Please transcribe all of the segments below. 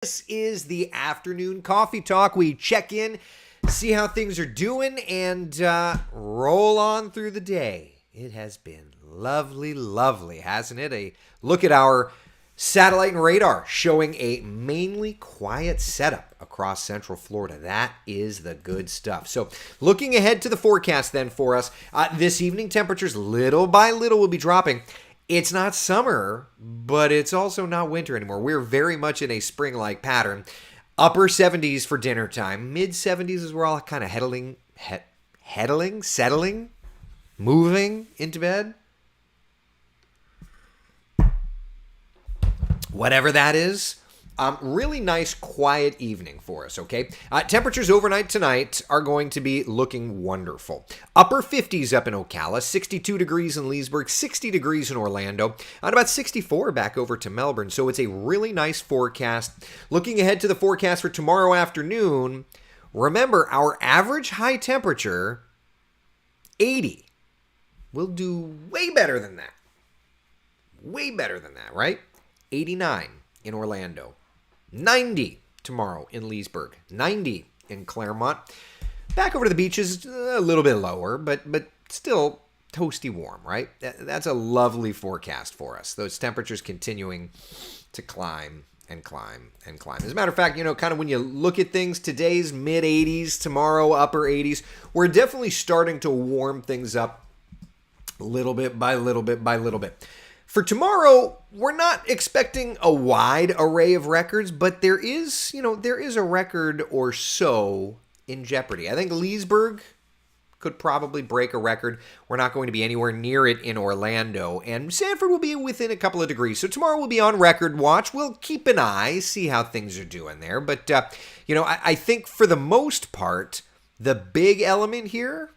This is the afternoon coffee talk. We check in, see how things are doing, and roll on through the day. It has been lovely, lovely, hasn't it? A look at our satellite and radar showing a mainly quiet setup across Central Florida. That is the good stuff. So looking ahead to the forecast then for us, this evening temperatures little by little will be dropping. It's not summer, but it's also not winter anymore. We're very much in a spring-like pattern. Upper 70s for dinner time. Mid 70s is where all kind of settling, moving into bed. Whatever that is. Really nice, quiet evening for us, okay? Temperatures overnight tonight are going to be looking wonderful. Upper 50s up in Ocala, 62 degrees in Leesburg, 60 degrees in Orlando, and about 64 back over to Melbourne. So it's a really nice forecast. Looking ahead to the forecast for tomorrow afternoon, remember our average high temperature, 80. We'll do way better than that. Way better than that, right? 89 in Orlando. 90 tomorrow in Leesburg, 90 in Claremont. Back over to the beaches, a little bit lower, but still toasty warm, right? That's a lovely forecast for us. Those temperatures continuing to climb and climb and climb. As a matter of fact, kind of when you look at things, today's mid 80s, tomorrow upper 80s, we're definitely starting to warm things up little bit by little bit by little bit. For tomorrow, we're not expecting a wide array of records, but there is a record or so in jeopardy. I think Leesburg could probably break a record. We're not going to be anywhere near it in Orlando, and Sanford will be within a couple of degrees. So tomorrow we'll be on record watch. We'll keep an eye, see how things are doing there. But, I think for the most part, the big element here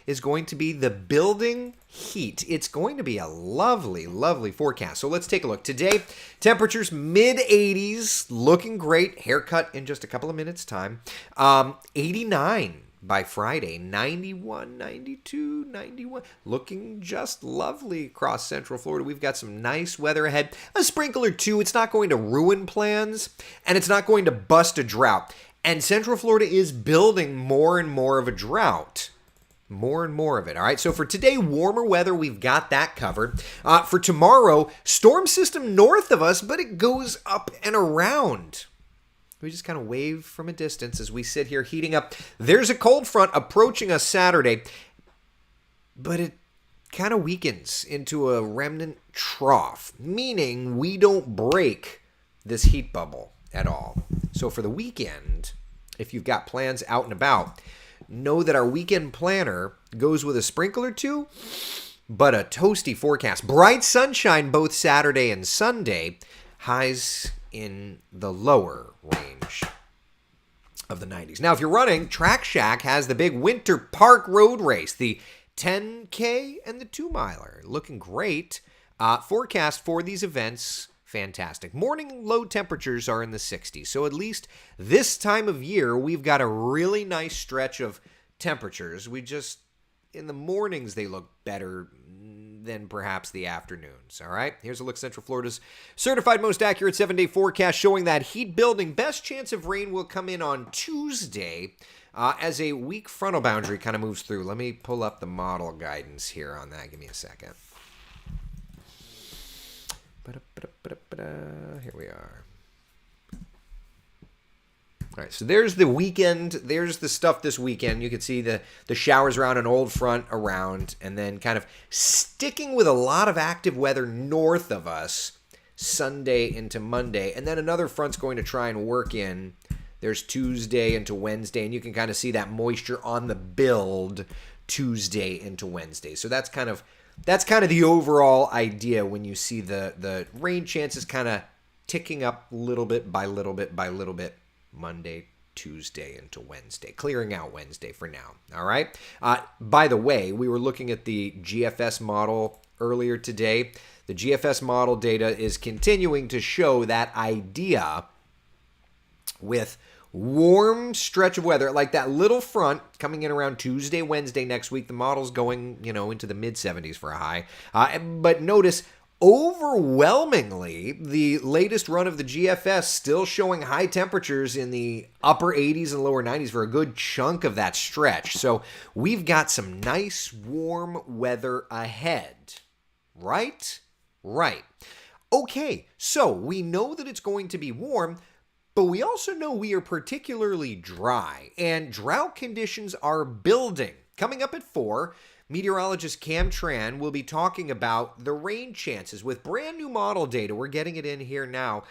is going to be the building heat. It's going to be a lovely, lovely forecast. So let's take a look. Today, temperatures mid-80s, looking great. Haircut in just a couple of minutes' time. 89 by Friday. 91, 92, 91. Looking just lovely across Central Florida. We've got some nice weather ahead. A sprinkle or two. It's not going to ruin plans, and it's not going to bust a drought. And Central Florida is building more and more of a drought. More and more of it. All right. So for today, warmer weather, we've got that covered. For tomorrow, storm system north of us, but it goes up and around. We just kind of wave from a distance as we sit here heating up. There's a cold front approaching us Saturday, but it kind of weakens into a remnant trough, meaning we don't break this heat bubble at all. So for the weekend, if you've got plans out and about, know that our weekend planner goes with a sprinkle or two, but a toasty forecast. Bright sunshine both Saturday and Sunday. Highs in the lower range of the 90s. Now, if you're running, Track Shack has the big Winter Park Road Race, the 10K and the 2-miler. Looking great. Forecast for these events, fantastic. Morning low temperatures are in the 60s. So at least this time of year, we've got a really nice stretch of temperatures. In the mornings, they look better than perhaps the afternoons. All right. Here's a look at Central Florida's certified most accurate 7-day forecast showing that heat building. Best chance of rain will come in on Tuesday as a weak frontal boundary kind of moves through. Let me pull up the model guidance here on that. Give me a second. Here we are. All right, so there's the weekend. There's the stuff this weekend. You can see the showers around an old front around, and then kind of sticking with a lot of active weather north of us Sunday into Monday. And then another front's going to try and work in. There's Tuesday into Wednesday, and you can kind of see that moisture on the build Tuesday into Wednesday. So that's kind of the overall idea when you see the rain chances kind of ticking up little bit by little bit by little bit Monday, Tuesday into Wednesday, clearing out Wednesday for now. All right. By the way, we were looking at the GFS model earlier today. The GFS model data is continuing to show that idea with warm stretch of weather, like that little front coming in around Tuesday, Wednesday next week. The model's going, into the mid 70s for a high. But notice Overwhelmingly, the latest run of the GFS still showing high temperatures in the upper 80s and lower 90s for a good chunk of that stretch. So we've got some nice warm weather ahead. Right? Right. Okay, so we know that it's going to be warm, but we also know we are particularly dry, and drought conditions are building. Coming up at 4, meteorologist Cam Tran will be talking about the rain chances with brand new model data. We're getting it in here now.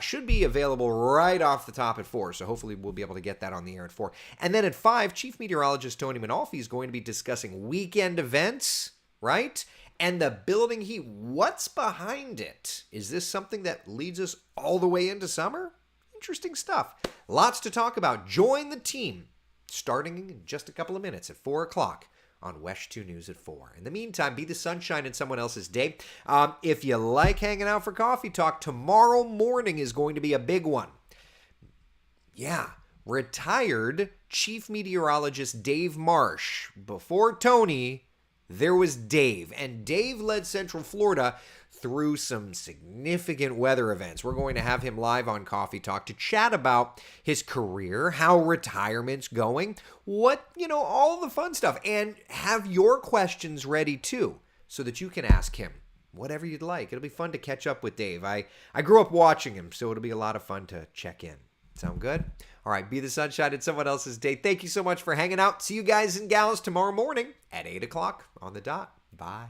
Should be available right off the top at 4, so hopefully we'll be able to get that on the air at 4. And then at 5, Chief Meteorologist Tony Manalfi is going to be discussing weekend events, right? And the building heat. What's behind it? Is this something that leads us all the way into summer? Interesting stuff. Lots to talk about. Join the team starting in just a couple of minutes at 4 o'clock on WESH 2 News at 4. In the meantime, be the sunshine in someone else's day. If you like hanging out for coffee talk, tomorrow morning is going to be a big one. Yeah, retired Chief Meteorologist Dave Marsh. Before Tony, there was Dave. And Dave led Central Florida through some significant weather events. We're going to have him live on Coffee Talk to chat about his career, how retirement's going, all the fun stuff, and have your questions ready too, so that you can ask him whatever you'd like. It'll be fun to catch up with Dave. I grew up watching him, so it'll be a lot of fun to check in. Sound good? All right, be the sunshine in someone else's day. Thank you so much for hanging out. See you guys and gals tomorrow morning at 8 o'clock on the dot. Bye.